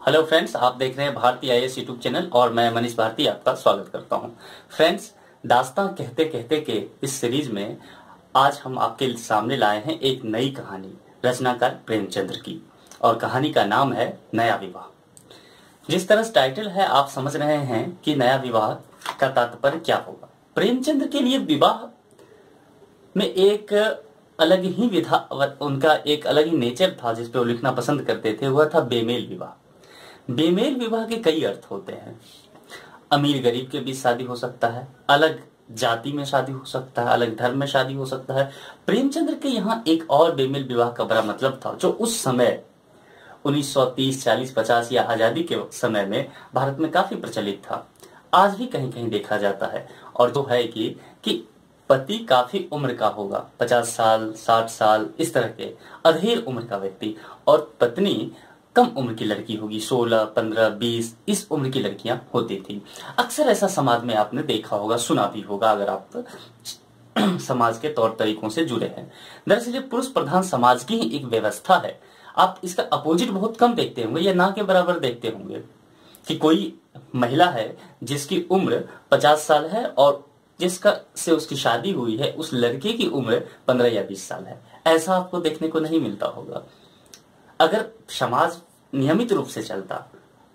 Hello friends, आप देख रहे हैं भारती आईएएस यूट्यूब चैनल और मैं मनीष भारती आपका स्वागत करता हूं। फ्रेंड्स, दास्तां कहते कहते के इस सीरीज में आज हम आपके सामने लाए हैं एक नई कहानी रचनाकार प्रेमचंद्र की, और कहानी का नाम है नया विवाह। जिस तरह से टाइटल है आप समझ रहे हैं कि नया विवाह का तात्पर्य क्या होगा। प्रेमचंद्र के लिए विवाह में एक अलग ही विधा, उनका एक अलग ही नेचर था जिसपे वो लिखना पसंद करते थे। वह था बेमेल विवाह। बेमेल विवाह के कई अर्थ होते हैं। अमीर गरीब के बीच शादी हो सकता है, अलग जाति में शादी हो सकता है, अलग धर्म में शादी हो सकता है। प्रेमचंद्र के यहाँ एक और बेमेल विवाह का बड़ा मतलब था, जो उस समय 1930, 40, 50 या आजादी के समय में भारत में काफी प्रचलित था। आज भी कहीं कहीं देखा जाता है, और तो है कि पति काफी उम्र का होगा, 50 साल, 60 साल, इस तरह के अधेड़ उम्र का व्यक्ति, और पत्नी कम उम्र की लड़की होगी, 16, 15, 20 इस उम्र की लड़कियां होती थी। अक्सर ऐसा समाज में आपने देखा होगा, सुना भी होगा, अगर आप समाज के तौर तरीकों से जुड़े हैं। दरअसल ये पुरुष प्रधान समाज की ही एक व्यवस्था है। आप इसका अपोजिट बहुत कम देखते होंगे या ना के बराबर देखते होंगे कि कोई महिला है जिसकी उम्र 50 साल है और जिसका से उसकी शादी हुई है, उस लड़के की उम्र 15 या 20 साल है। ऐसा आपको देखने को नहीं मिलता होगा। अगर समाज नियमित रूप से चलता,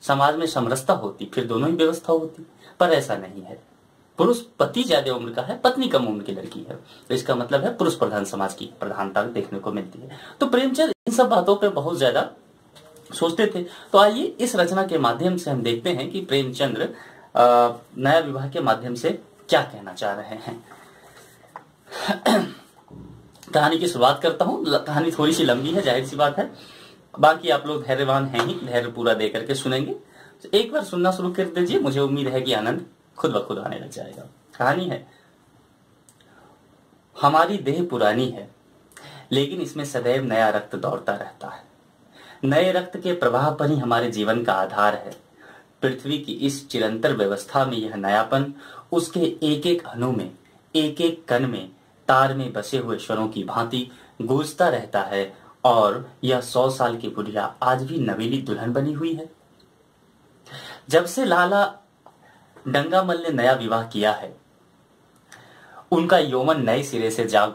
समाज में समरसता होती, फिर दोनों ही व्यवस्था होती, पर ऐसा नहीं है। पुरुष पति ज्यादा उम्र का है, पत्नी कम उम्र की लड़की है, तो इसका मतलब है पुरुष प्रधान समाज की प्रधानता देखने को मिलती है। तो प्रेमचंद इन सब बातों पे बहुत ज्यादा सोचते थे। तो आइए इस रचना के माध्यम से हम देखते हैं कि प्रेमचंद्र नया विवाह के माध्यम से क्या कहना चाह रहे हैं। कहानी की शुरुआत करता हूं। कहानी थोड़ी सी लंबी है, जाहिर सी बात है, बाकी आप लोग धैर्यवान हैं ही, धैर्य पूरा दे करके सुनेंगे। तो एक बार सुनना शुरू कर दीजिए, मुझे उम्मीद है कि आनंद खुद ब खुद आने लग जाएगा। कहानी है, हमारी देह पुरानी है, लेकिन इसमें सदैव नया रक्त दौड़ता रहता है। नए रक्त के प्रवाह पर ही हमारे जीवन का आधार है। पृथ्वी की इस चिरंतर व्यवस्था में यह नयापन उसके एक एक अणु में, एक एक कण में, तार में बसे हुए स्वरों की भांति गूंजता रहता है, और यह 100 साल की बुढ़िया आज भी नवीली दुल्हन बनी हुई है। जब से लाला डंगामल ने नया विवाह किया है, उनका यौवन नए सिरे से जाग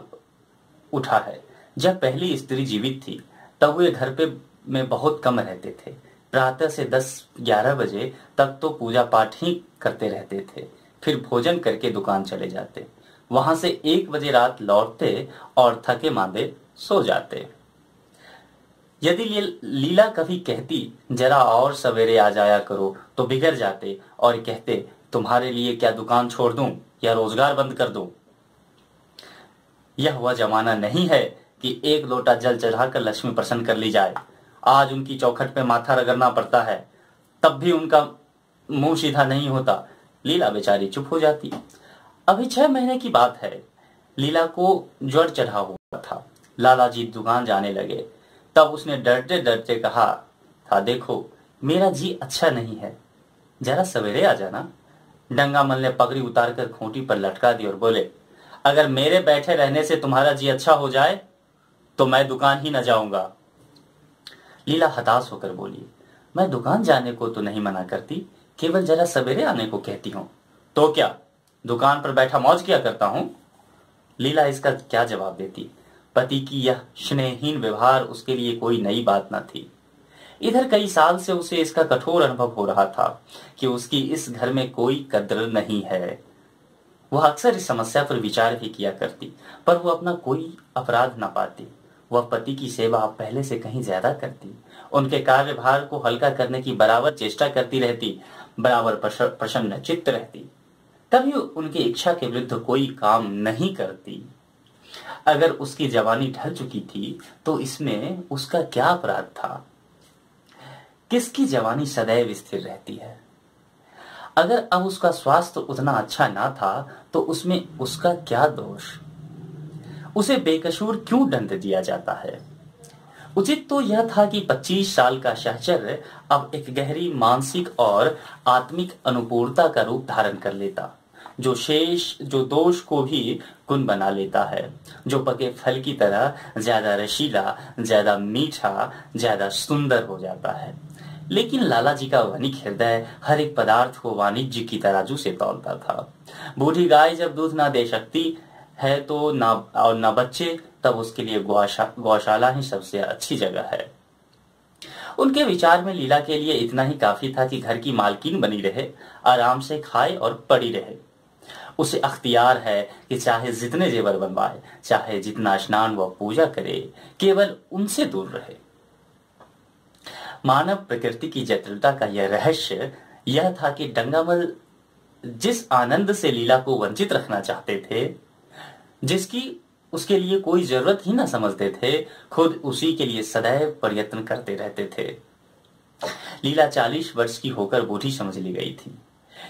उठा है। जब पहली स्त्री जीवित थी, तब वे घर पे में बहुत कम रहते थे। प्रातः से 10-11 बजे तक तो पूजा पाठ ही करते रहते थे, फिर भोजन करके दुकान चले जाते। वहां से 1 बजे रात लौटते और थके मांदे सो जाते। यदि लीला कभी कहती जरा और सवेरे आ जाया करो, तो बिगड़ जाते और कहते तुम्हारे लिए क्या दुकान छोड़ दूं या रोजगार बंद कर दूं। यह वह जमाना नहीं है कि एक लोटा जल चढ़ाकर लक्ष्मी प्रसन्न कर ली जाए। आज उनकी चौखट पे माथा रगड़ना पड़ता है, तब भी उनका मुंह सीधा नहीं होता। लीला बेचारी चुप हो जाती। अभी 6 महीने की बात है। लीला को ज्वर चढ़ा हुआ था। लाला जी दुकान जाने लगे, तब उसने डरते डरते कहा था, देखो मेरा जी अच्छा नहीं है, जरा सवेरे आ जाना। डंगामल ने पगड़ी उतारकर खूंटी पर लटका दी और बोले, अगर मेरे बैठे रहने से तुम्हारा जी अच्छा हो जाए तो मैं दुकान ही न जाऊंगा। लीला हताश होकर बोली, मैं दुकान जाने को तो नहीं मना करती, केवल जरा सवेरे आने को कहती हूँ। तो क्या दुकान पर बैठा मौज किया करता हूं? लीला इसका क्या जवाब देती। पति की यह स्नेहहीन व्यवहार उसके लिए कोई नई बात न थी। इधर कई साल से उसे इसका कठोर अनुभव हो रहा था कि उसकी इस घर में कोई कद्र नहीं है। वह अक्सर इस समस्या पर विचार भी किया करती, पर वह अपना कोई अपराध न पाती। वह पति की सेवा पहले से कहीं ज्यादा करती, उनके कार्यभार को हल्का करने की बराबर चेष्टा करती रहती, बराबर प्रसन्न चित्त रहती, कभी उनकी इच्छा के विरुद्ध कोई काम नहीं करती। अगर उसकी जवानी ढल चुकी थी तो इसमें उसका क्या अपराध था? किसकी जवानी सदैव स्थिर रहती है? अगर अब उसका स्वास्थ्य उतना अच्छा ना था तो उसमें उसका क्या दोष? उसे बेकसूर क्यों दंड दिया जाता है? उचित तो यह था कि 25 साल का सहचर्य अब एक गहरी मानसिक और आत्मिक अनुपूर्णता का रूप धारण कर लेता, जो दोष को भी गुण बना लेता है, जो पके फल की तरह ज्यादा रसीला, ज्यादा मीठा, ज्यादा सुंदर हो जाता है। लेकिन लाला जी का वनिक हृदय हर एक पदार्थ को वाणिज्य की तराजू से तौलता था। बूढ़ी गाय जब दूध ना दे सकती है तो ना बच्चे, तब उसके लिए गौशाला ही सबसे अच्छी जगह है। उनके विचार में लीला के लिए इतना ही काफी था कि घर की मालकिन बनी रहे, आराम से खाए और पड़ी रहे। उसे अख्तियार है कि चाहे जितने जेवर बनवाए, चाहे जितना स्नान व पूजा करे, केवल उनसे दूर रहे। मानव प्रकृति की जटिलता का यह रहस्य यह था कि डंगामल जिस आनंद से लीला को वंचित रखना चाहते थे, जिसकी उसके लिए कोई जरूरत ही ना समझते थे, खुद उसी के लिए सदैव प्रयत्न करते रहते थे। लीला 40 वर्ष की होकर बूढ़ी समझ ली गई थी,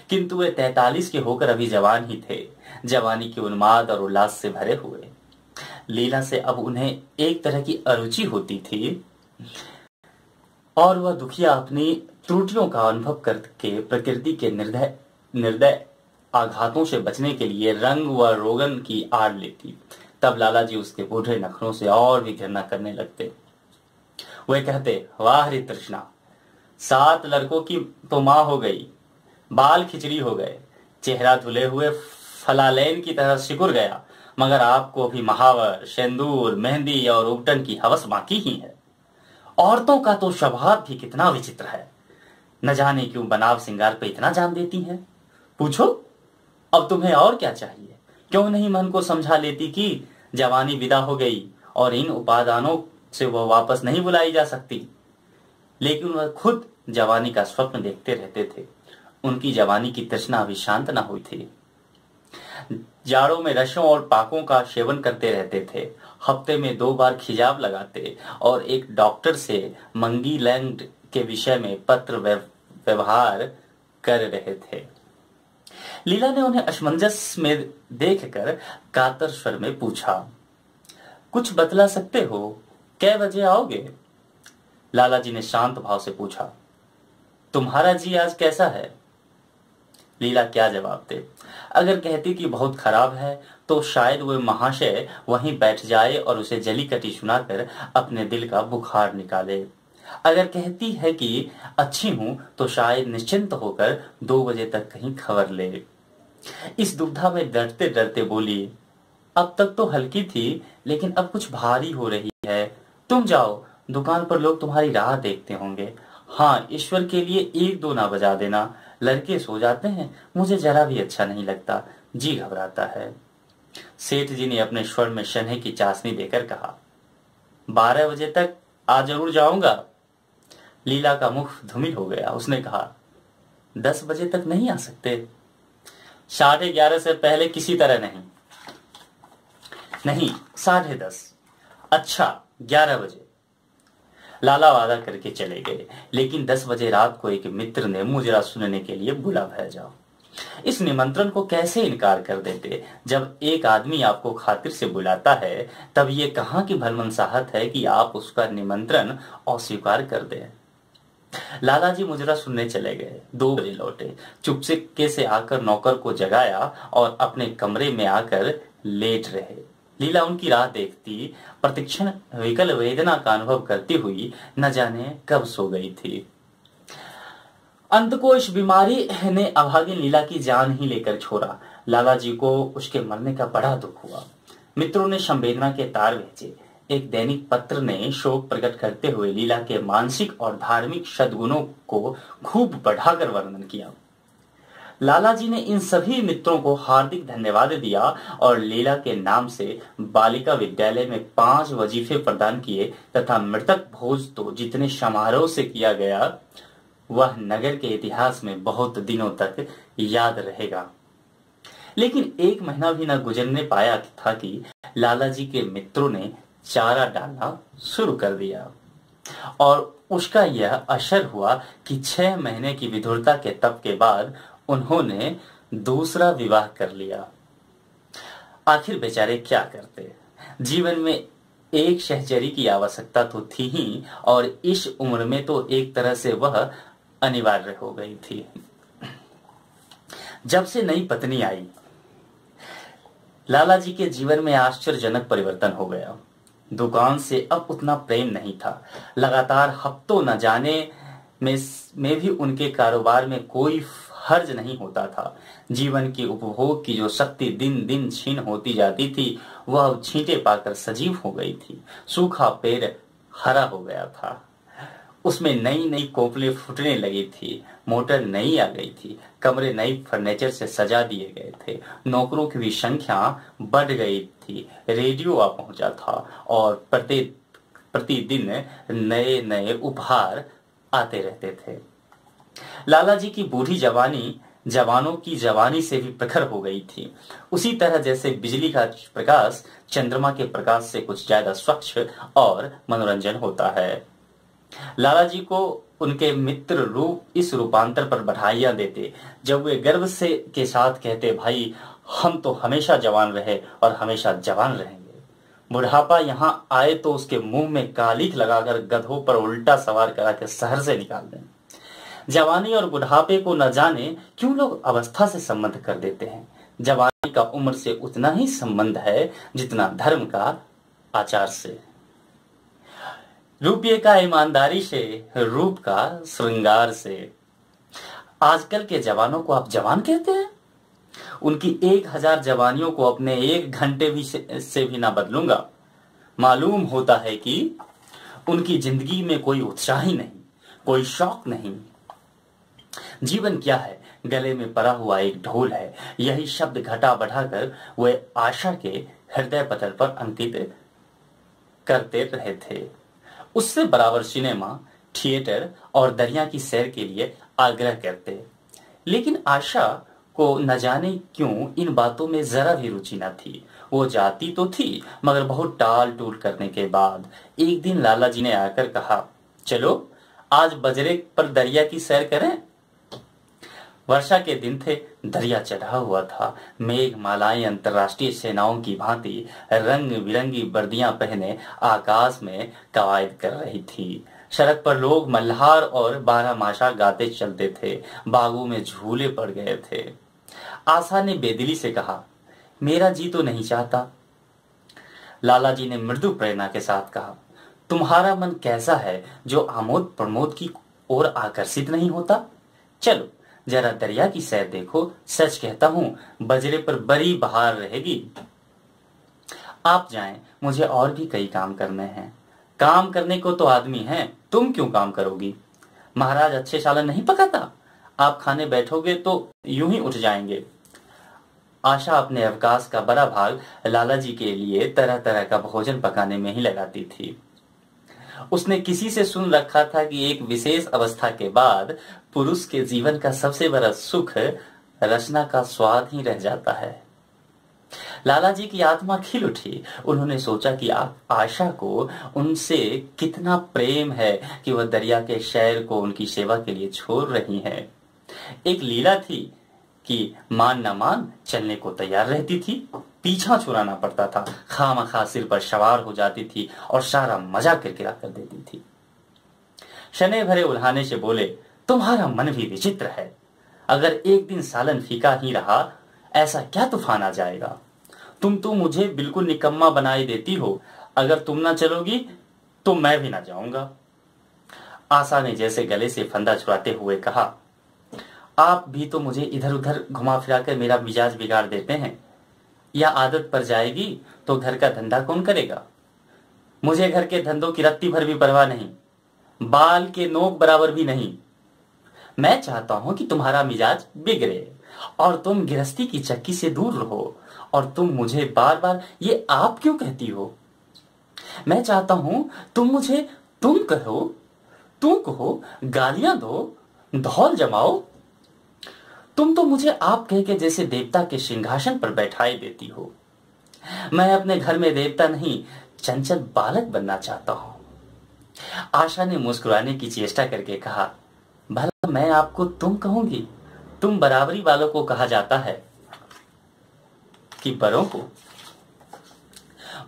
किंतु वे 43 के होकर अभी जवान ही थे, जवानी के उन्माद और उल्लास से भरे हुए। लीला से अब उन्हें एक तरह की अरुचि होती थी और वह दुखिया अपनी त्रुटियों का अनुभव करके प्रकृति के निर्दय आघातों से बचने के लिए रंग व रोगन की आड़ लेती। तब लाला जी उसके बूढ़े नखरों से और भी घृणा करने लगते। वे कहते, वाह रे तृष्णा, 7 लड़कों की तो मां हो गई, बाल खिचड़ी हो गए, चेहरा धुले हुए फलालेन की तरह सिकुड़ गया, मगर आपको भी महावर, सिंदूर, मेहंदी और उबटन की हवस बाकी ही है। औरतों का तो स्वभाव भी कितना विचित्र है, न जाने क्यों बनाव सिंगार पे इतना जान देती हैं। पूछो अब तुम्हें और क्या चाहिए? क्यों नहीं मन को समझा लेती कि जवानी विदा हो गई और इन उपादानों से वह वापस नहीं बुलाई जा सकती। लेकिन वह खुद जवानी का स्वप्न देखते रहते थे। उनकी जवानी की तृष्णा अभी शांत न हुई थी। जाड़ों में रसों और पाकों का सेवन करते रहते थे, हफ्ते में 2 बार खिजाब लगाते और एक डॉक्टर से मंगी लैंड के विषय में पत्र व्यवहार कर रहे थे। लीला ने उन्हें असमंजस में देखकर कातर स्वर में पूछा, कुछ बतला सकते हो, कै बजे आओगे? लाला जी ने शांत भाव से पूछा, तुम्हारा जी आज कैसा है? लीला क्या जवाब दे? अगर कहती कि बहुत खराब है तो शायद वह महाशय वहीं बैठ जाए और उसे जली कटी सुनाकर अपने दिल का बुखार निकाले। अगर कहती है कि अच्छी हूं तो शायद निश्चिंत होकर 2 बजे तक कहीं खबर ले। इस दुविधा में डरते डरते बोली, अब तक तो हल्की थी, लेकिन अब कुछ भारी हो रही है। तुम जाओ, दुकान पर लोग तुम्हारी राह देखते होंगे। हाँ, ईश्वर के लिए 1-2 ना बजा देना, लड़के सो जाते हैं, मुझे जरा भी अच्छा नहीं लगता, जी घबराता है। सेठ जी ने अपने स्वर में शनह की चाशनी देकर कहा, 12 बजे तक आज जरूर जाऊंगा। लीला का मुख धूमिल हो गया। उसने कहा, 10 बजे तक नहीं आ सकते? 11:30 से पहले किसी तरह नहीं। नहीं, 10:30। अच्छा, 11 बजे। लाला वादा करके चले गए, लेकिन 10 बजे रात को एक मित्र ने मुजरा सुनने के लिए बुला भेजा। इस निमंत्रण को कैसे इनकार कर देते? जब एक आदमी आपको खातिर से बुलाता है, तब ये कहां की भलमनसाहत है कि आप उसका निमंत्रण अस्वीकार कर दें। लाला जी मुजरा सुनने चले गए। 2 बजे लौटे। चुपके से आकर नौकर को जगाया और अपने कमरे में आकर लेट रहे। लीला उनकी राह देखती, प्रतिक्षण विकल वेदना का अनुभव करती हुई न जाने कब सो गई थी। अंत को इस बीमारी ने अभागी लीला की जान ही लेकर छोड़ा। लाला जी को उसके मरने का बड़ा दुख हुआ। मित्रों ने संवेदना के तार भेजे। एक दैनिक पत्र ने शोक प्रकट करते हुए लीला के मानसिक और धार्मिक सद्गुणों को खूब बढ़ाकर वर्णन किया। लाला जी ने इन सभी मित्रों को हार्दिक धन्यवाद दिया और लीला के नाम से बालिका विद्यालय में 5 वजीफे प्रदान किए तथा मृतक भोज तो जितने समारोह से किया गया, वह नगर के इतिहास में बहुत दिनों तक याद रहेगा। लेकिन 1 महीना भी न गुजरने पाया था कि लाला जी के मित्रों ने चारा डालना शुरू कर दिया और उसका यह असर हुआ कि 6 महीने की विधुरता के तप के बाद उन्होंने दूसरा विवाह कर लिया। आखिर बेचारे क्या करते? जीवन में एक सहचरी की आवश्यकता तो थी ही, और इस उम्र में तो एक तरह से वह अनिवार्य हो गई थी। जब से नई पत्नी आई, लाला जी के जीवन में आश्चर्यजनक परिवर्तन हो गया। दुकान से अब उतना प्रेम नहीं था। लगातार हफ्तों न जाने में में भी उनके कारोबार में कोई हर्ज नहीं होता था। जीवन की उपभोग की जो शक्ति दिन दिन छीन होती जाती थी, वह अब छींटे पाकर सजीव हो गई थी। सूखा पेड़ हरा हो गया था, उसमें नई नई कोपलें फूटने लगी थी, मोटर नई आ गई थी, कमरे नई फर्नीचर से सजा दिए गए थे, नौकरों की भी संख्या बढ़ गई थी, रेडियो आ पहुंचा था और प्रतिदिन नए नए उपहार आते रहते थे। लाला जी की बूढ़ी जवानी जवानों की जवानी से भी प्रखर हो गई थी। उसी तरह जैसे बिजली का प्रकाश चंद्रमा के प्रकाश से कुछ ज्यादा स्वच्छ और मनोरंजन होता है। लाला जी को उनके मित्र रूप इस रूपांतर पर बधाइयां देते जब वे गर्व से के साथ कहते, भाई हम तो हमेशा जवान रहे और हमेशा जवान रहेंगे। बुढ़ापा यहाँ आए तो उसके मुंह में कालिख लगाकर गधों पर उल्टा सवार करा के शहर से निकाल दें। जवानी और बुढ़ापे को न जाने क्यों लोग अवस्था से संबंध कर देते हैं। जवानी का उम्र से उतना ही संबंध है जितना धर्म का आचार से, रुपये का ईमानदारी से, रूप का श्रृंगार से। आजकल के जवानों को आप जवान कहते हैं? उनकी 1000 जवानियों को अपने 1 घंटे भी से भी ना बदलूंगा। मालूम होता है कि उनकी जिंदगी में कोई उत्साह ही नहीं, कोई शौक नहीं। जीवन क्या है? गले में पड़ा हुआ एक ढोल है। यही शब्द घटा बढ़ाकर वे आशा के हृदय पटल पर अंकित करते रहे थे। उससे बराबर सिनेमा, थिएटर और दरिया की सैर के लिए आग्रह करते। लेकिन आशा को न जाने क्यों इन बातों में जरा भी रुचि न थी। वो जाती तो थी, मगर बहुत टाल टूल करने के बाद एक दिन लाला जी ने आकर कहा, चलो आज बजरे पर दरिया की सैर करें। वर्षा के दिन थे, दरिया चढ़ा हुआ था। मेघ मालाएं अंतर्राष्ट्रीय सेनाओं की भांति रंग बिरंगी वर्दियां पहने आकाश में कवायद कर रही थी। सड़क पर लोग मल्हार और बारहमासा गाते चलते थे। बागों में झूले पड़ गए थे। आशा ने बेदिली से कहा, मेरा जी तो नहीं चाहता। लाला जी ने मृदु प्रेरणा के साथ कहा, तुम्हारा मन कैसा है जो आमोद प्रमोद की ओर आकर्षित नहीं होता? चलो जरा दरिया की सैर देखो। सच कहता हूं, बजरे पर बड़ी बहार रहेगी। आप जाएं, मुझे और भी कई काम करने हैं। काम करने को तो आदमी है, तुम क्यों काम करोगी? महाराज अच्छे सालन नहीं पकाता? आप खाने बैठोगे तो यूं ही उठ जाएंगे। आशा अपने अवकाश का बड़ा भाग लाला जी के लिए तरह तरह का भोजन पकाने में ही लगाती थी। उसने किसी से सुन रखा था कि एक विशेष अवस्था के बाद पुरुष के जीवन का सबसे बड़ा सुख रचना का स्वाद ही रह जाता है। लाला जी की आत्मा खिल उठी। उन्होंने सोचा कि आशा को उनसे कितना प्रेम है कि वह दरिया के शहर को उनकी सेवा के लिए छोड़ रही है। एक लीला थी कि मान न मान चलने को तैयार रहती थी, पीछा छुड़ाना पड़ता था, खामखा सिर पर सवार हो जाती थी और सारा मजा किरकिरा कर देती थी। शने भरे उल्हाने से बोले, तुम्हारा मन भी विचित्र है। अगर एक दिन सालन फीका ही रहा, ऐसा क्या तूफान आ जाएगा? तुम तो मुझे बिल्कुल निकम्मा बनाई देती हो। अगर तुम ना चलोगी तो मैं भी ना जाऊंगा। आशा ने जैसे गले से फंदा छुड़ाते हुए कहा, आप भी तो मुझे इधर उधर घुमा फिरा कर मेरा मिजाज बिगाड़ देते हैं। या आदत पड़ जाएगी तो घर का धंधा कौन करेगा? मुझे घर के धंधों की रत्ती भर भी परवाह नहीं, बाल के नोक बराबर भी नहीं। मैं चाहता हूं कि तुम्हारा मिजाज बिगड़े और तुम गृहस्थी की चक्की से दूर रहो। और तुम मुझे बार बार ये आप क्यों कहती हो? मैं चाहता हूं तुम मुझे तुम कहो, गालियां दो, धौल जमाओ। तुम तो मुझे आप कह के जैसे देवता के सिंहासन पर बैठाई देती हो। मैं अपने घर में देवता नहीं, चंचल बालक बनना चाहता हूं। आशा ने मुस्कुराने की चेष्टा करके कहा, भला मैं आपको तुम कहूंगी? तुम बराबरी वालों को कहा जाता है कि बड़ों को।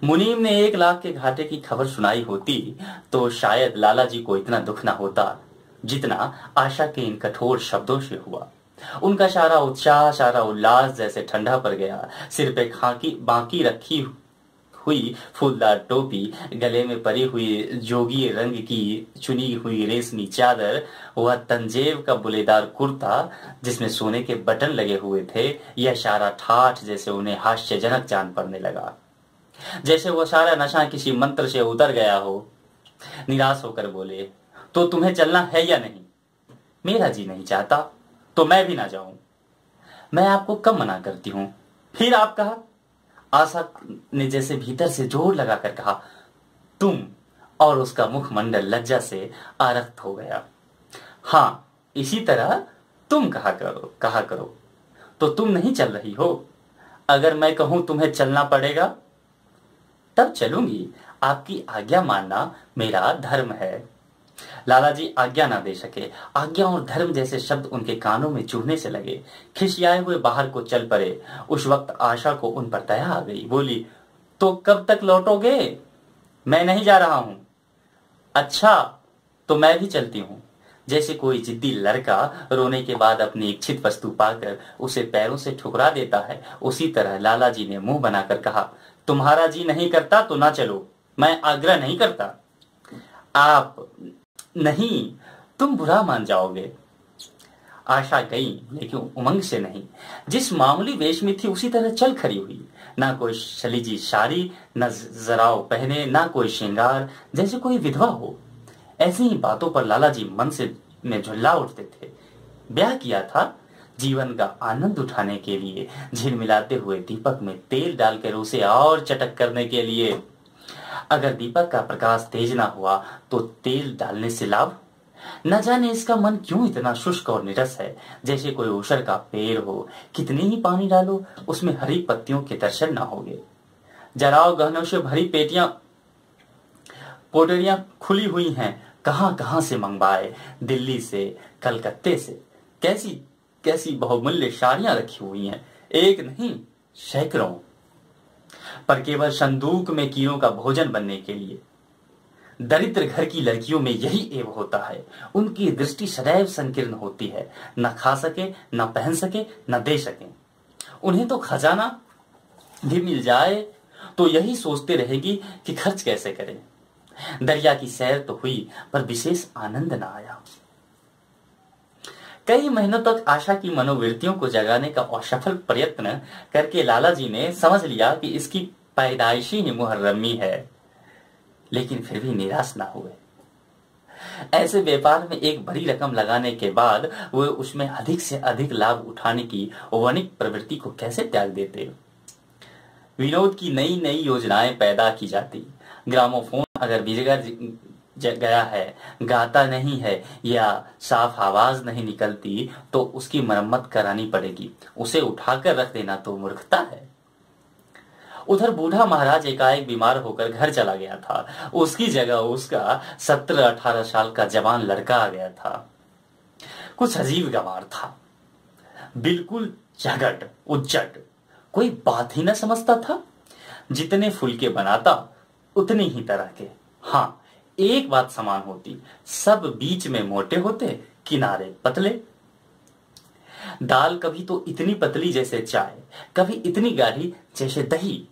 मुनीम ने 1 लाख के घाटे की खबर सुनाई होती तो शायद लाला जी को इतना दुख ना होता जितना आशा के इन कठोर शब्दों से हुआ। उनका सारा उत्साह, सारा उल्लास जैसे ठंडा पड़ गया। सिर पे खाकी बाकी रखी हुई फूलदार टोपी, गले में परी हुई जोगी रंग की चुनी हुई रेशमी चादर, वह तंजेब का बुलेदार कुर्ता जिसमें सोने के बटन लगे हुए थे, यह सारा ठाठ जैसे उन्हें हास्यजनक जान पड़ने लगा। जैसे वो सारा नशा किसी मंत्र से उतर गया हो। निराश होकर बोले, तो तुम्हें चलना है या नहीं? मेरा जी नहीं चाहता तो मैं भी ना जाऊं। मैं आपको कब मना करती हूं? फिर आप कहा। आशा ने जैसे भीतर से जोर लगाकर कहा, तुम, और उसका मुखमंडल लज्जा से आरक्त हो गया। हाँ, इसी तरह तुम कहा करो। तो तुम नहीं चल रही हो? अगर मैं कहूं तुम्हें चलना पड़ेगा तब चलूंगी। आपकी आज्ञा मानना मेरा धर्म है। लाला जी आज्ञा ना दे सके। आज्ञा और धर्म जैसे शब्द उनके कानों में चुभने से लगे। खिसियाए हुए बाहर को चल पड़े। उस वक्त आशा को उन पर दया आ गई। बोली, तो कब तक लौटोगे? मैं नहीं जा रहा हूं। अच्छा, तो मैं भी चलती हूं। जैसे कोई जिद्दी लड़का रोने के बाद अपनी इच्छित वस्तु पाकर उसे पैरों से ठुकरा देता है, उसी तरह लाला जी ने मुंह बनाकर कहा, तुम्हारा जी नहीं करता तो ना चलो। मैं आग्रह नहीं करता। आप नहीं, तुम बुरा मान जाओगे। आशा गई, लेकिन उमंग से नहीं। जिस मामूली वेश में थी उसी तरह चल खड़ी हुई। ना कोई शलीजी साड़ी, न जराव पहने, ना कोई श्रृंगार, जैसे कोई विधवा हो। ऐसी ही बातों पर लाला जी मन से में झुल्ला उठते थे। ब्याह किया था जीवन का आनंद उठाने के लिए, झिलमिलाते हुए दीपक में तेल डालकर उसे और चटक करने के लिए। अगर दीपक का प्रकाश तेज ना हुआ तो तेल डालने से लाभ? न जाने इसका मन क्यों इतना शुष्क और निरस है, जैसे कोई ऊसर का पेड़ हो। कितनी ही पानी डालो उसमें हरी पत्तियों के दर्शन ना होंगे। जराव गहनों से भरी पोटलियां खुली हुई हैं। कहां कहां से मंगवाए, दिल्ली से, कलकत्ते से। कैसी कैसी बहुमूल्य साड़ियां रखी हुई हैं, एक नहीं सैकड़ों, पर केवल संदूक में कीड़ों का भोजन बनने के लिए। दरिद्र घर की लड़कियों में यही एव होता है। उनकी दृष्टि सदैव संकीर्ण होती है। न खा सके, न पहन सके, न दे सके। उन्हें तो खजाना भी मिल जाए तो यही सोचते रहेगी कि खर्च कैसे करें। दरिया की सैर तो हुई, पर विशेष आनंद न आया। कई महीनों तक आशा की मनोवृत्तियों को जगाने का असफल प्रयत्न करके लाला जी ने समझ लिया कि इसकी पैदाइशी ही मुहर्रमी है, लेकिन फिर भी निराश ना हुए। ऐसे व्यापार में एक बड़ी रकम लगाने के बाद वे उसमें अधिक से अधिक लाभ उठाने की वणिक प्रवृत्ति को कैसे त्याग देते? विनोद की नई नई योजनाएं पैदा की जाती। ग्रामोफोन अगर बिगड़ गया है, गाता नहीं है या साफ आवाज नहीं निकलती तो उसकी मरम्मत करानी पड़ेगी। उसे उठाकर रख देना तो मूर्खता है। उधर बूढ़ा महाराज एकाएक बीमार होकर घर चला गया था। उसकी जगह उसका 17-18 साल का जवान लड़का आ गया था। कुछ अजीब गंवार था, बिल्कुल झगट उज्जट, कोई बात ही न समझता था। जितने फुलके बनाता उतनी ही तरह के। हाँ, एक बात समान होती, सब बीच में मोटे होते, किनारे पतले। दाल कभी तो इतनी पतली जैसे चाय, कभी इतनी गाढ़ी जैसे दही।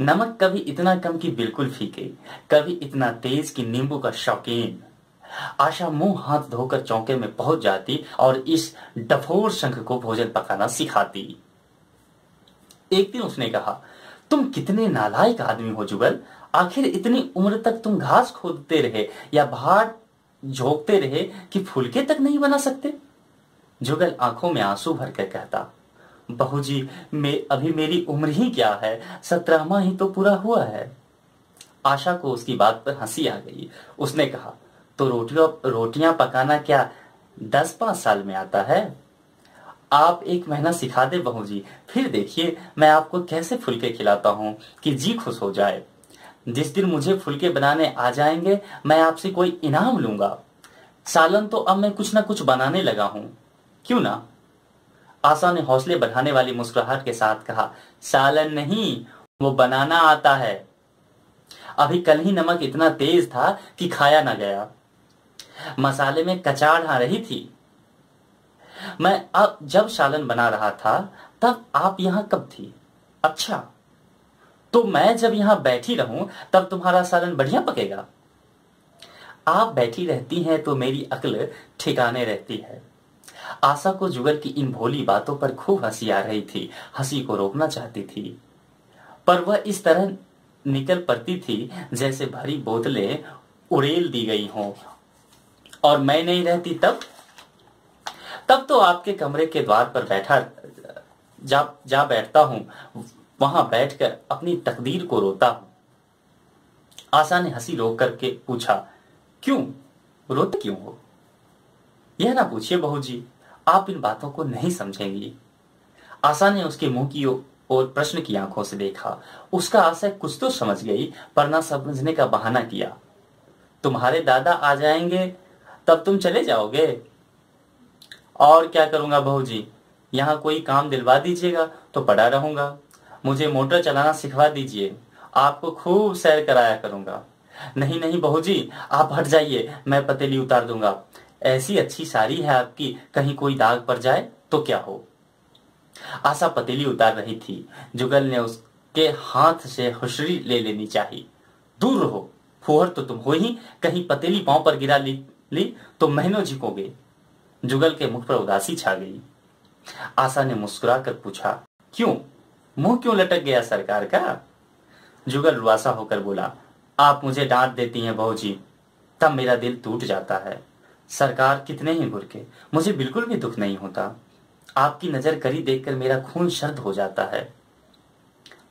नमक कभी इतना कम कि बिल्कुल फीके, कभी इतना तेज कि नींबू का शौकीन। आशा मुंह हाथ धोकर चौके में पहुंच जाती और इस डफोर शंख को भोजन पकाना सिखाती। एक दिन उसने कहा, तुम कितने नालायक आदमी हो जुगल। आखिर इतनी उम्र तक तुम घास खोदते रहे या भाट झोंकते रहे कि फुलके तक नहीं बना सकते? जुगल आंखों में आंसू भरकर कहता, बहूजी, अभी मेरी उम्र ही क्या है, 17वां ही तो पूरा हुआ है। आशा को उसकी बात पर हंसी आ गई। उसने कहा, तो रोटियां पकाना क्या 10-5 साल में आता है? आप 1 महीना सिखा दे बहूजी, फिर देखिए मैं आपको कैसे फुलके खिलाता हूं कि जी खुश हो जाए। जिस दिन मुझे फुलके बनाने आ जाएंगे मैं आपसे कोई इनाम लूंगा। सालन तो अब मैं कुछ ना कुछ बनाने लगा हूं, क्यों ना? आशा ने हौसले बढ़ाने वाली मुस्कुराहट के साथ कहा, सालन नहीं, वो बनाना आता है। अभी कल ही नमक इतना तेज था कि खाया ना गया। मसाले में कचाड़ आ रही थी। मैं जब सालन बना रहा था तब आप यहां कब थी? अच्छा, तो मैं जब यहां बैठी रहूं तब तुम्हारा सालन बढ़िया पकेगा। आप बैठी रहती हैं तो मेरी अक्ल ठिकाने रहती है। आशा को जुगल की इन भोली बातों पर खूब हंसी आ रही थी। हंसी को रोकना चाहती थी, पर वह इस तरह निकल पड़ती थी जैसे भरी बोतलें उड़ेल दी गई हों। और मैं नहीं रहती तब तो आपके कमरे के द्वार पर बैठा जा बैठता हूं, वहां बैठकर अपनी तकदीर को रोता हूं। आशा ने हंसी रोक करके पूछा, क्यों रोते क्यों हो? यह ना पूछिए बहू जी, आप इन बातों को नहीं समझेंगी। आशा ने उसके मुंह की ओर प्रश्न की आंखों से देखा। उसका आशा कुछ तो समझ गई, पर ना समझने का बहाना किया। तुम्हारे दादा आ जाएंगे तब तुम चले जाओगे? और क्या करूंगा बहू जी, यहाँ कोई काम दिलवा दीजिएगा तो पड़ा रहूंगा। मुझे मोटर चलाना सिखवा दीजिए, आपको खूब सैर कराया करूंगा। नहीं नहीं बहू जी, आप हट जाइए, मैं पतीली उतार दूंगा। ऐसी अच्छी साड़ी है आपकी, कहीं कोई दाग पड़ जाए तो क्या हो। आशा पतीली उतार रही थी। जुगल ने उसके हाथ से हुशरी ले लेनी चाहिए। दूर रहो, फुहर तो तुम हो ही, कहीं पतीली पांव पर गिरा ली तो महीनों झिकोगे। जुगल के मुख पर उदासी छा गई। आशा ने मुस्कुरा कर पूछा, क्यों, मुंह क्यों लटक गया सरकार का? जुगल रुआसा होकर बोला, आप मुझे डांट देती हैं बहू जी, तब मेरा दिल टूट जाता है। सरकार कितने ही बुरके, मुझे बिल्कुल भी दुख नहीं होता। आपकी नजर करी देखकर मेरा खून शर्द हो जाता है।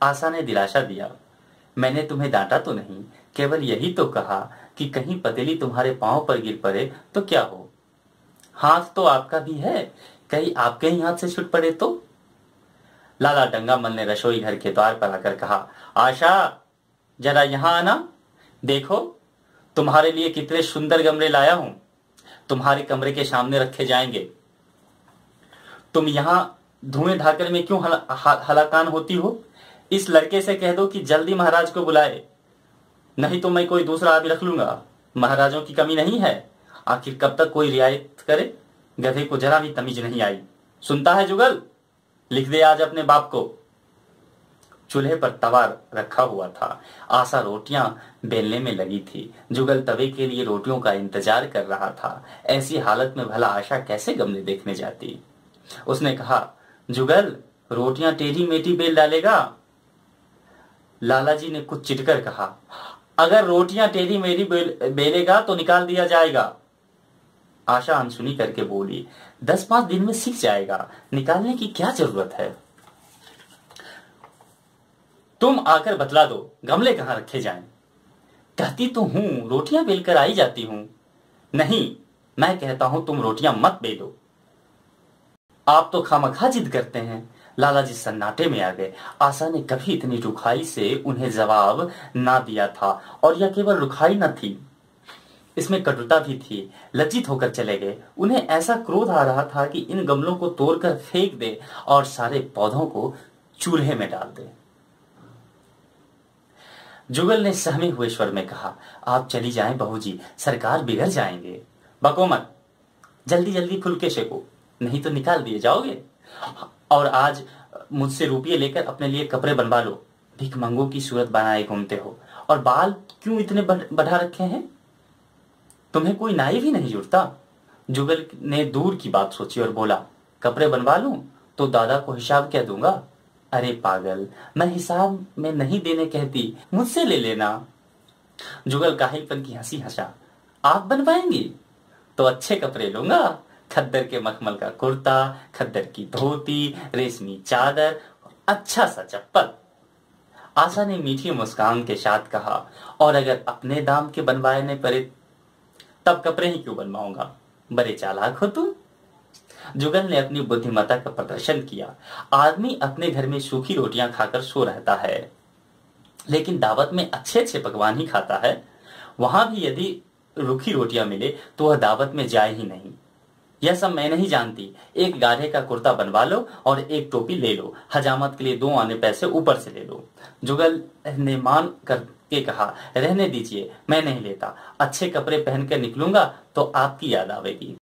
आशा ने दिलासा दिया, मैंने तुम्हें डांटा तो नहीं, केवल यही तो कहा कि कहीं पतीली तुम्हारे पांव पर गिर पड़े तो क्या हो। हाथ तो आपका भी है, कहीं आपके ही हाथ से छूट पड़े तो। लाला डंगामल ने रसोई घर के द्वार पर आकर कहा, आशा जरा यहां आना, देखो तुम्हारे लिए कितने सुंदर गमले लाया हूं, तुम्हारे कमरे के सामने रखे जाएंगे। तुम यहां धुएं धाकर में क्यों हलाकान होती हो? इस लड़के से कह दो कि जल्दी महाराज को बुलाए, नहीं तो मैं कोई दूसरा आदमी रख लूंगा। महाराजों की कमी नहीं है, आखिर कब तक कोई रियायत करे। गधे को जरा भी तमीज नहीं आई। सुनता है जुगल? लिख दे आज अपने बाप को। चूल्हे पर तवा रखा हुआ था। आशा रोटियां बेलने में लगी थी। जुगल तवे के लिए रोटियों का इंतजार कर रहा था। ऐसी हालत में भला आशा कैसे गमले देखने जाती? उसने कहा, जुगल रोटियां टेढ़ी मेढ़ी बेल डालेगा? लालाजी ने कुछ चिढ़कर कहा, अगर रोटियां टेढ़ी मेढ़ी बेलेगा तो निकाल दिया जाएगा। आशा अनसुनी करके बोली, 10-5 दिन में सीख जाएगा, निकालने की क्या जरूरत है। तुम आकर बतला दो गमले कहां रखे जाएं। कहती तो हूं रोटियां बेलकर आई जाती हूं। नहीं, मैं कहता हूं तुम रोटियां मत बेलो। आप तो खामखा जिद करते हैं। लालाजी सन्नाटे में आ गए। आशा ने कभी इतनी रुखाई से उन्हें जवाब ना दिया था, और यह केवल रुखाई न थी, इसमें कटुता भी थी। लज्जित होकर चले गए। उन्हें ऐसा क्रोध आ रहा था कि इन गमलों को तोड़कर फेंक दे और सारे पौधों को चूल्हे में डाल दे। जुगल ने सहमे हुए स्वर में कहा, आप चली जाएं बहू जी, सरकार बिगड़ जाएंगे। बको मत, जल्दी जल्दी फुलके सेको, नहीं तो निकाल दिए जाओगे। और आज मुझसे रुपये लेकर अपने लिए कपड़े बनवा लो। भिखमंगों की सूरत बनाए घूमते हो, और बाल क्यों इतने बढ़ा रखे हैं? तुम्हें कोई नाई भी नहीं जुड़ता। जुगल ने दूर की बात सोची और बोला, कपड़े बनवा लूं तो दादा को हिसाब क्या दूंगा? अरे पागल, मैं हिसाब में नहीं देने कहती, मुझसे ले लेना। जुगल काहिलपन की हंसी हंसा, आप बनवाएंगी तो अच्छे कपड़े लूंगा, खद्दर के मखमल का कुर्ता, खद्दर की धोती, रेशमी चादर, अच्छा सा चप्पल। आशा ने मीठी मुस्कान के साथ कहा, और अगर अपने दाम के बनवाने पड़े तब कपड़े ही क्यों बनवाऊंगा, बड़े चालाक हो तुम। जुगल ने अपनी बुद्धिमत्ता का प्रदर्शन किया। आदमी अपने घर में सूखी रोटियां खाकर सो रहता है, लेकिन दावत में अच्छे अच्छे पकवान ही खाता है। वहां भी यदि रूखी रोटियां मिले तो वह दावत में जाए ही नहीं। यह सब मैं नहीं जानती। एक गाढ़े का कुर्ता बनवा लो और एक टोपी ले लो, हजामत के लिए 2 आने पैसे ऊपर से ले लो। जुगल ने मान करके कहा, रहने दीजिए, मैं नहीं लेता। अच्छे कपड़े पहनकर निकलूंगा तो आपकी याद आवेगी।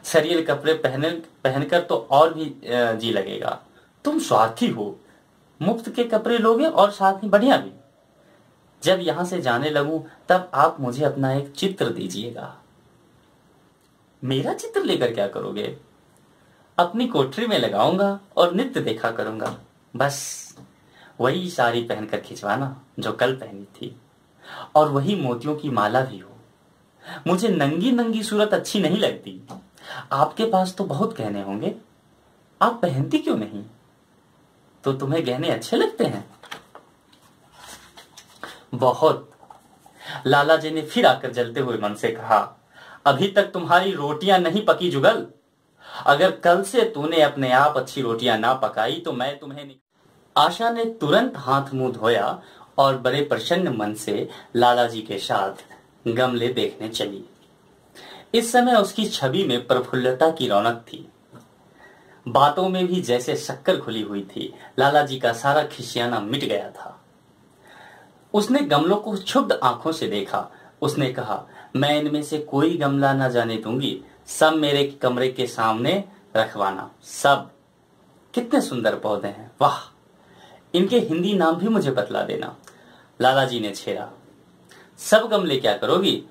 सरियल कपड़े पहनकर तो और भी जी लगेगा। तुम स्वार्थी हो, मुफ्त के कपड़े लोगे और साथ ही बढ़िया भी। जब यहां से जाने लगूं तब आप मुझे अपना एक चित्र दीजिएगा। मेरा चित्र लेकर क्या करोगे? अपनी कोठरी में लगाऊंगा और नित्य देखा करूंगा। बस वही साड़ी पहनकर खिंचवाना जो कल पहनी थी, और वही मोतियों की माला भी हो। मुझे नंगी नंगी सूरत अच्छी नहीं लगती। आपके पास तो बहुत गहने होंगे, आप पहनती क्यों नहीं? तो तुम्हें गहने अच्छे लगते हैं? बहुत। लाला जी ने फिर आकर जलते हुए मन से कहा, अभी तक तुम्हारी रोटियां नहीं पकी जुगल। अगर कल से तूने अपने आप अच्छी रोटियां ना पकाई तो मैं तुम्हें नहीं। आशा ने तुरंत हाथ मुंह धोया और बड़े प्रसन्न मन से लाला जी के साथ गमले देखने चली। इस समय उसकी छवि में प्रफुल्लता की रौनक थी। बातों में भी जैसे शक्कर घुली हुई थी। लाला जी का सारा खिसियाना मिट गया था। उसने गमलों को क्षुब्ध आंखों से देखा। उसने कहा, मैं इनमें से कोई गमला न जाने दूंगी, सब मेरे कमरे के सामने रखवाना। सब। कितने सुंदर पौधे हैं, वाह! इनके हिंदी नाम भी मुझे बतला देना। लाला जी ने छेड़ा। सब गमले क्या करोगी?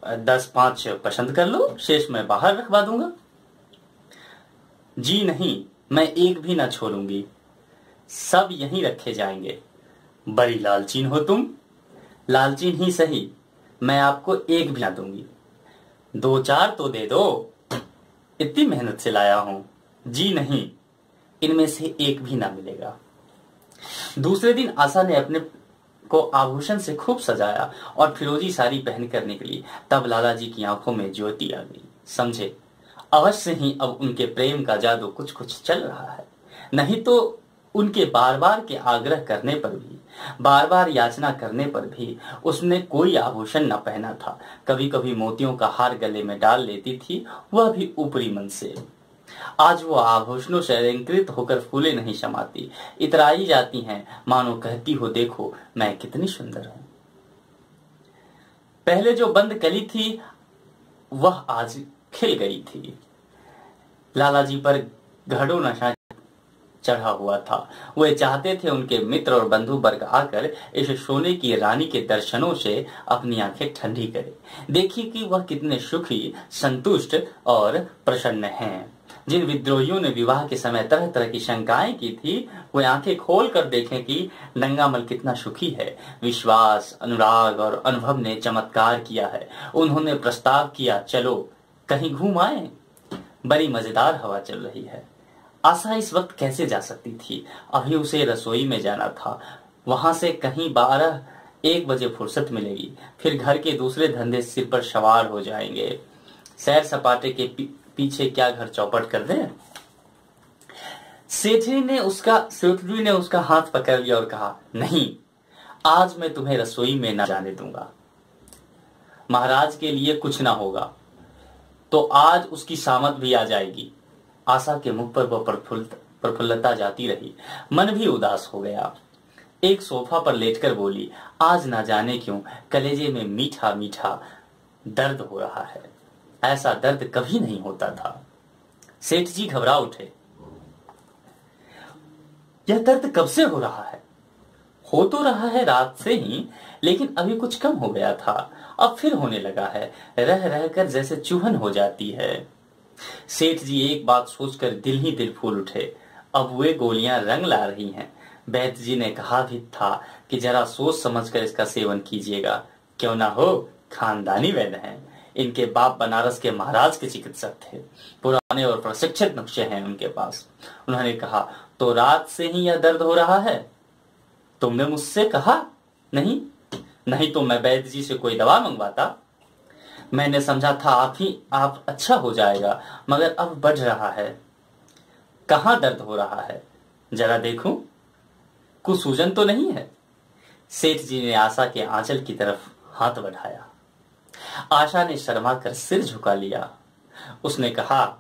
10-5 पसंद कर लो, शेष मैं बाहर रखवा दूंगा। जी नहीं, मैं एक भी ना छोड़ूंगी, सब यहीं रखे जाएंगे। बड़ी लालचीन हो तुम। लालचीन ही सही, मैं आपको एक भी ना दूंगी। 2-4 तो दे दो, इतनी मेहनत से लाया हूं। जी नहीं, इनमें से एक भी ना मिलेगा। दूसरे दिन आशा ने अपने को आभूषण से खूब सजाया और फिरोजी साड़ी पहनकर निकली। तब लाला जी की आंखों में ज्योति आ गई। समझे, अवश्य ही अब उनके प्रेम का जादू कुछ कुछ चल रहा है। नहीं तो उनके बार बार के आग्रह करने पर भी, बार बार याचना करने पर भी उसने कोई आभूषण न पहना था। कभी कभी मोतियों का हार गले में डाल लेती थी, वह भी ऊपरी मन से। आज वो आभूषणों से अलंकृत होकर फूले नहीं समाती, इतराई जाती हैं, मानो कहती हो, देखो मैं कितनी सुंदर हूं। पहले जो बंद कली थी वह आज खिल गई थी। लाला जी पर घड़ों नशा चढ़ा हुआ था। वे चाहते थे उनके मित्र और बंधु वर्ग आकर इस सोने की रानी के दर्शनों से अपनी आंखें ठंडी करे। देखिए कि वह कितने सुखी, संतुष्ट और प्रसन्न हैं। जिन विद्रोहियों ने विवाह के समय तरह तरह की शंकाएं की थी, वे आंखें खोल कर देखें कि नंगामल कितना सुखी है। विश्वास, अनुराग और अनुभव ने चमत्कार किया है। उन्होंने प्रस्ताव किया, चलो कहीं घूम आए। बड़ी मजेदार हवा चल रही है। आशा इस वक्त कैसे जा सकती थी? अभी उसे रसोई में जाना था। वहां से कहीं 12-1 बजे फुर्सत मिलेगी। फिर घर के दूसरे धंधे सिर पर सवार हो जाएंगे। सैर सपाटे के पीछे क्या घर चौपट कर दे। सेठी ने उसका हाथ पकड़ लिया और कहा, नहीं, आज मैं तुम्हें रसोई में न जाने दूंगा। महाराज के लिए कुछ ना होगा तो आज उसकी सामत भी आ जाएगी। आशा के मुख पर वह प्रफुल्लता जाती रही। मन भी उदास हो गया। एक सोफा पर लेटकर बोली, आज ना जाने क्यों कलेजे में मीठा मीठा दर्द हो रहा है। ऐसा दर्द कभी नहीं होता था। सेठ जी घबरा उठे। यह दर्द कब से हो रहा है? हो तो रहा है रात से ही, लेकिन अभी कुछ कम हो गया था, अब फिर होने लगा है। रह रहकर जैसे चूहन हो जाती है। सेठ जी एक बात सोचकर दिल ही दिल फूल उठे। अब वे गोलियां रंग ला रही हैं। वैद्य जी ने कहा भी था कि जरा सोच समझकर इसका सेवन कीजिएगा। क्यों ना हो, खानदानी वैद्य हैं। इनके बाप बनारस के महाराज के चिकित्सक थे। पुराने और प्रशिक्षित नुस्खे हैं उनके पास। उन्होंने कहा, तो रात से ही यह दर्द हो रहा है? तुमने मुझसे कहा नहीं? नहीं तो मैं वैद्य जी से कोई दवा मंगवाता। मैंने समझा था आप अच्छा हो जाएगा, मगर अब बढ़ रहा है। कहाँ दर्द हो रहा है, जरा देखूं, कुछ सूजन तो नहीं है? सेठ जी ने आशा के आंचल की तरफ हाथ बढ़ाया। आशा ने शर्मा कर सिर झुका लिया। उसने कहा,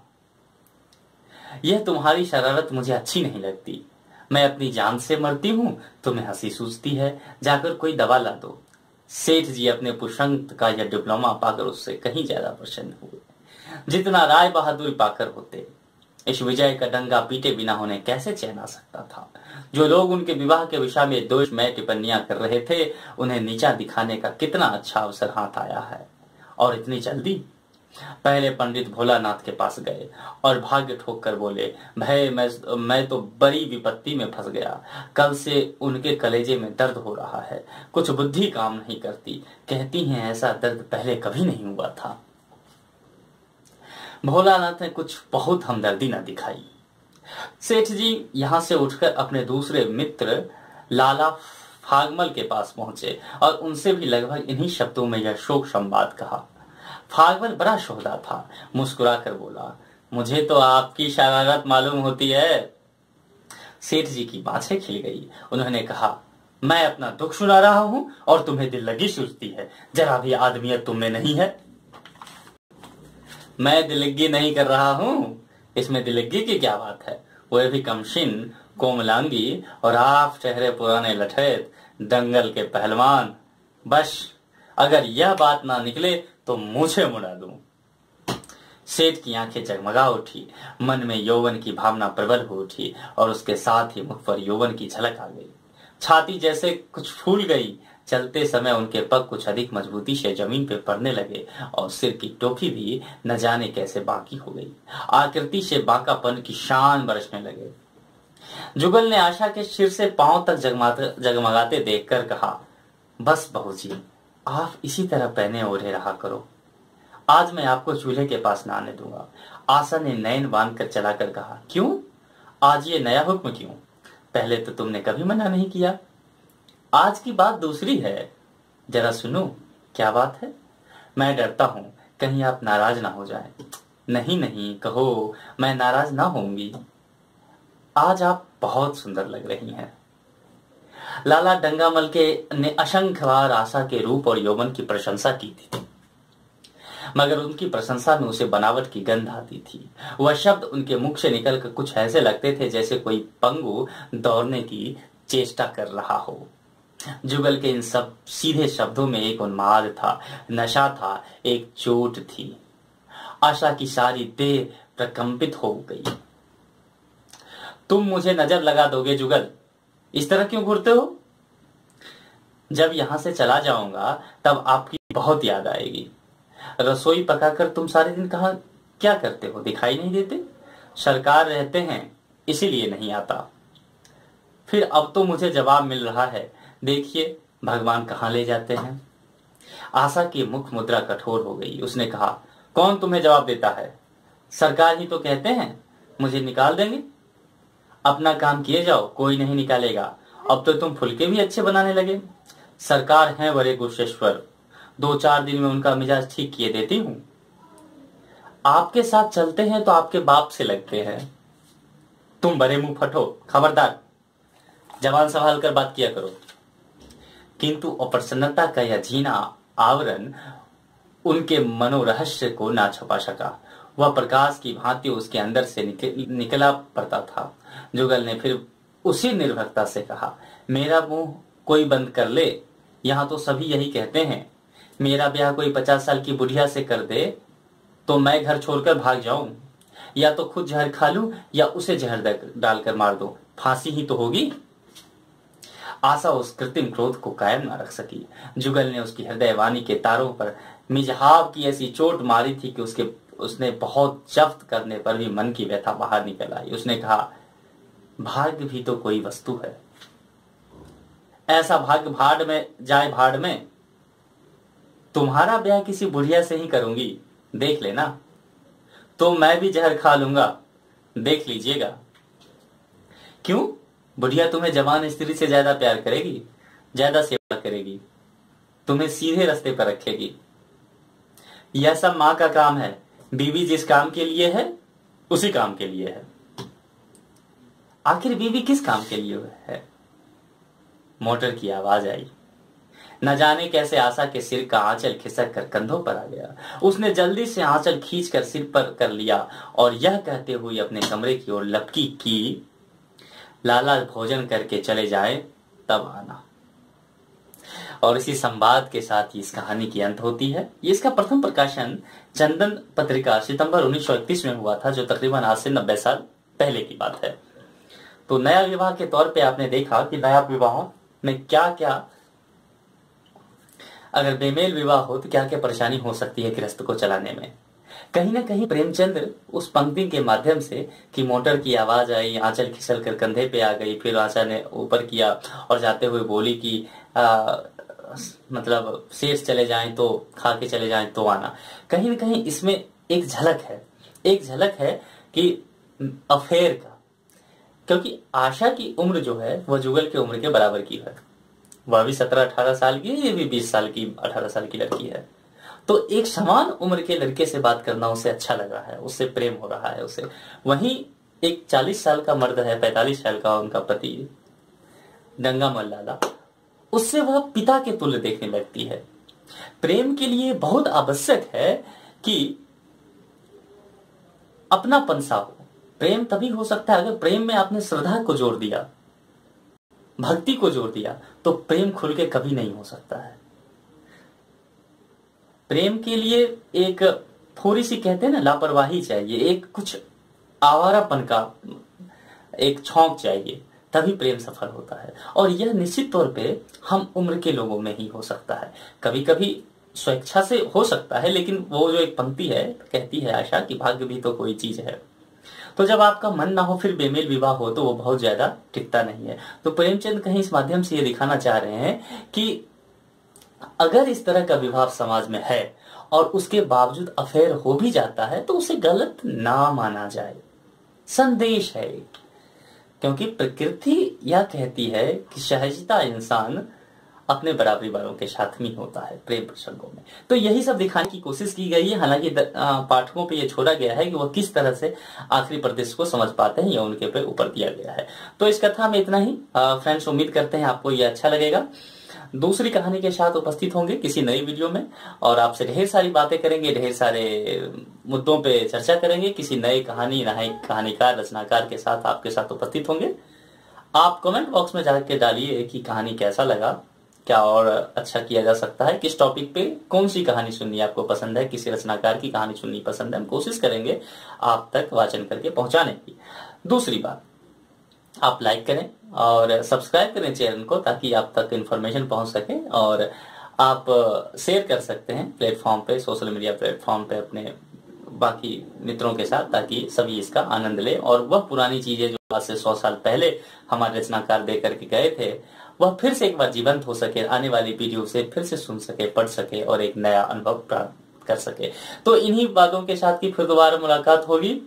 यह तुम्हारी शरारत मुझे अच्छी नहीं लगती। मैं अपनी जान से मरती हूं, तुम्हें हंसी सूझती है। जाकर कोई दवा ला दो। सेठ जी अपने पुरुषांत का यह डिप्लोमा पाकर उससे कहीं ज्यादा प्रसन्न हुए, जितना राय बहादुर पाकर होते। इस विजय का डंगा पीटे बिना उन्हें कैसे चैन आ सकता था। जो लोग उनके विवाह के विषय में दोषमय टिप्पणियां कर रहे थे, उन्हें नीचा दिखाने का कितना अच्छा अवसर हाथ आया है। और इतनी जल्दी। पहले पंडित भोलानाथ के पास गए और भाग्य ठोक कर बोले, भाई मैं तो बड़ी विपत्ति में फंस गया। कल से उनके कलेजे में दर्द हो रहा है, कुछ बुद्धि काम नहीं करती। कहती हैं ऐसा दर्द पहले कभी नहीं हुआ था। भोलानाथ ने कुछ बहुत हमदर्दी न दिखाई। सेठ जी यहां से उठकर अपने दूसरे मित्र लाला फागमल के पास पहुंचे और उनसे भी लगभग इन्हीं शब्दों में यह शोक संवाद कहा। फागमल बड़ा शोधा था, मुस्कुराकर बोला, मुझे तो आपकी शरारत मालूम होती है। सेठ जी की बाछें खिल गई। उन्होंने कहा, मैं अपना दुख सुना रहा हूं और तुम्हें दिल लगी सूझती है। जरा भी आदमियत तुम में नहीं है। मैं दिलगी नहीं कर रहा हूं, इसमें दिलगी की क्या बात है। वह भी कमशिन, कोमलांगी और आप चेहरे पुराने लठेत, दंगल के पहलवान। बस अगर यह बात ना निकले तो मुझे मुड़ा दूं। सेठ की आंखें जगमगा उठी, मन में यौवन की भावना प्रबल हो उठी और उसके साथ ही मुख पर यौवन की झलक आ गई। छाती जैसे कुछ फूल गई। चलते समय उनके पग कुछ अधिक मजबूती से जमीन पे पड़ने लगे और सिर की टोपी भी न जाने कैसे बाकी हो गई। आकृति से बांकापन की शान बरसने लगे। जुगल ने आशा के सिर से पांव तक जगमगाते देखकर कहा, बस बहू जी, आप इसी तरह पहने ओढ़े रहा करो। आज मैं आपको चूल्हे के पास न आने दूंगा। आशा ने नयन बांधकर चलाकर कहा, क्यों? आज ये नया हुक्म क्यों? पहले तो तुमने कभी मना नहीं किया। आज की बात दूसरी है, जरा सुनो। क्या बात है? मैं डरता हूं कहीं आप नाराज ना हो जाएं। नहीं नहीं, कहो, मैं नाराज ना होंगी। आज आप बहुत सुंदर लग रही हैं। लाला डंगामल के ने असंख्य बार आशा के रूप और यौवन की प्रशंसा की थी, मगर उनकी प्रशंसा में उसे बनावट की गंध आती थी। वह शब्द उनके मुख से निकलकर कुछ ऐसे लगते थे जैसे कोई पंगु दौड़ने की चेष्टा कर रहा हो। जुगल के इन सब सीधे शब्दों में एक उन्माद था, नशा था, एक चोट थी। आशा की सारी देह प्रकंपित हो गई। तुम मुझे नजर लगा दोगे जुगल? इस तरह क्यों घूरते हो? जब यहां से चला जाऊंगा तब आपकी बहुत याद आएगी। रसोई पकाकर तुम सारे दिन कहां क्या करते हो, दिखाई नहीं देते? सरकार रहते हैं इसीलिए नहीं आता। फिर अब तो मुझे जवाब मिल रहा है, देखिए भगवान कहां ले जाते हैं। आशा की मुख मुद्रा कठोर हो गई। उसने कहा, कौन तुम्हें जवाब देता है? सरकार ही तो कहते हैं मुझे निकाल देंगे। अपना काम किए जाओ, कोई नहीं निकालेगा। अब तो तुम फुलके भी अच्छे बनाने लगे। सरकार है बड़े गुस्सेश्वर, 2-4 दिन में उनका मिजाज ठीक किए देती हूं। आपके साथ चलते हैं तो आपके बाप से लगते हैं। तुम बड़े मुंह फटो, खबरदार, जवान संभाल कर बात किया करो। किंतु अप्रसन्नता का यह झीना आवरण उनके मनोरहस्य को ना छुपा सका। वह प्रकाश की भांति उसके अंदर से निकला पड़ता था। जुगल ने फिर उसी निर्भरता से कहा, मेरा मुंह कोई बंद कर ले, यहां तो सभी यही कहते हैं। मेरा ब्याह कोई 50 साल की बुढ़िया से कर दे तो मैं घर छोड़कर भाग जाऊं, या तो खुद जहर खा लूं या उसे जहर डालकर मार दो, फांसी ही तो होगी। आशा उस कृत्रिम क्रोध को कायम न रख सकी। जुगल ने उसकी हृदयवाणी के तारों पर मिजहाब की ऐसी चोट मारी थी कि उसने बहुत जब्त करने पर भी मन की व्यथा बाहर निकल आई। उसने कहा, भाग्य भी तो कोई वस्तु है। ऐसा भाग्य भाड़ में जाए, भाड़ में। तुम्हारा ब्याह किसी बुढ़िया से ही करूंगी, देख लेना। तो मैं भी जहर खा लूंगा, देख लीजिएगा। क्यों? बुढ़िया तुम्हें जवान स्त्री से ज्यादा प्यार करेगी, ज्यादा सेवा करेगी, तुम्हें सीधे रास्ते पर रखेगी। यह सब मां का काम है। बीवी जिस काम के लिए है उसी काम के लिए है। आखिर बीवी किस काम के लिए है? मोटर की आवाज आई। न जाने कैसे आशा के सिर का आंचल खिसक कर कंधों पर आ गया। उसने जल्दी से आंचल खींचकर सिर पर कर लिया और यह कहते हुए अपने कमरे की ओर लपकी कि लाला भोजन करके चले जाए तब आना। और इसी संवाद के साथ ही इस कहानी की अंत होती है। ये इसका प्रथम प्रकाशन चंदन पत्रिका सितंबर 1931 में हुआ था, जो तकरीबन आज से 90 साल पहले की बात है। तो नया विवाह के तौर पे आपने देखा कि नया विवाह में क्या क्या, अगर बेमेल विवाह हो तो क्या क्या परेशानी हो सकती है गृहस्थ को चलाने में। कहीं ना कहीं प्रेमचंद उस पंक्ति के माध्यम से कि मोटर की आवाज आई, आंचल खिसल कर कंधे पे आ गई, फिर आंचल ने ऊपर किया और जाते हुए बोली कि मतलब शेष चले जाएं तो खा के चले जाएं तो आना। कहीं ना कहीं इसमें एक झलक है कि अफेयर का, क्योंकि आशा की उम्र जो है वह जुगल की उम्र के बराबर की है। वह भी 17-18 साल की है, ये भी 20 साल की 18 साल की लड़की है। तो एक समान उम्र के लड़के से बात करना उसे अच्छा लग रहा है, उससे प्रेम हो रहा है उसे। वहीं एक 40 साल का मर्द है, 45 साल का उनका पति डंगा मल्लाला, उससे वह पिता के तुल्य देखने लगती है। प्रेम के लिए बहुत आवश्यक है कि अपनापन सा हो। प्रेम तभी हो सकता है अगर प्रेम में आपने श्रद्धा को जोड़ दिया, भक्ति को जोड़ दिया, तो प्रेम खुल के कभी नहीं हो सकता है। प्रेम के लिए एक थोड़ी सी कहते हैं ना लापरवाही चाहिए, एक कुछ आवारापन का एक छौंक चाहिए, तभी प्रेम सफल होता है। और यह निश्चित तौर पे हम उम्र के लोगों में ही हो सकता है। कभी कभी स्वेच्छा से हो सकता है, लेकिन वो जो एक पंक्ति है कहती है आशा कि भाग्य भी तो कोई चीज है। तो जब आपका मन ना हो फिर बेमेल विवाह हो तो वो बहुत ज्यादा टिकता नहीं है। तो प्रेमचंद कहीं इस माध्यम से ये दिखाना चाह रहे हैं कि अगर इस तरह का विवाह समाज में है और उसके बावजूद अफेयर हो भी जाता है तो उसे गलत ना माना जाए। संदेश है, क्योंकि प्रकृति यह कहती है कि सहजता इंसान अपने बराबरी वालों के साथ में होता है प्रेम प्रसंगों में। तो यही सब दिखाने की कोशिश की गई है। हालांकि पाठकों पे ये छोड़ा गया है कि वह किस तरह से आखिरी प्रदेश को समझ पाते हैं, या उनके पे ऊपर दिया गया है। तो इस कथा में इतना ही फ्रेंड्स। उम्मीद करते हैं आपको ये अच्छा लगेगा। दूसरी कहानी के साथ उपस्थित होंगे किसी नई वीडियो में, और आपसे ढेर सारी बातें करेंगे, ढेर सारे मुद्दों पे चर्चा करेंगे। किसी नए कहानीकार रचनाकार के साथ आपके साथ उपस्थित होंगे। आप कमेंट बॉक्स में जाके डालिए कि कहानी कैसा लगा, क्या और अच्छा किया जा सकता है, किस टॉपिक पे कौन सी कहानी सुननी आपको पसंद है, किसी रचनाकार की कहानी सुननी पसंद है। हम कोशिश करेंगे आप तक वाचन करके पहुंचाने की। दूसरी बात, आप लाइक करें और सब्सक्राइब करें चैनल को, ताकि आप तक इन्फॉर्मेशन पहुंच सके। और आप शेयर कर सकते हैं प्लेटफॉर्म पे, सोशल मीडिया प्लेटफॉर्म पे अपने बाकी मित्रों के साथ, ताकि सभी इसका आनंद ले और वह पुरानी चीजें जो आज से 100 साल पहले हमारे रचनाकार दे करके गए थे वह फिर से एक बार जीवंत हो सके, आने वाली पीढ़ी उसे फिर से सुन सके, पढ़ सके और एक नया अनुभव प्राप्त कर सके। तो इन्हीं बातों के साथ की फिर दोबारा मुलाकात होगी।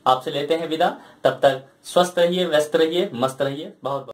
आपसे लेते हैं विदा। तब तक स्वस्थ रहिए, व्यस्त रहिए, मस्त रहिए। बहुत बहुत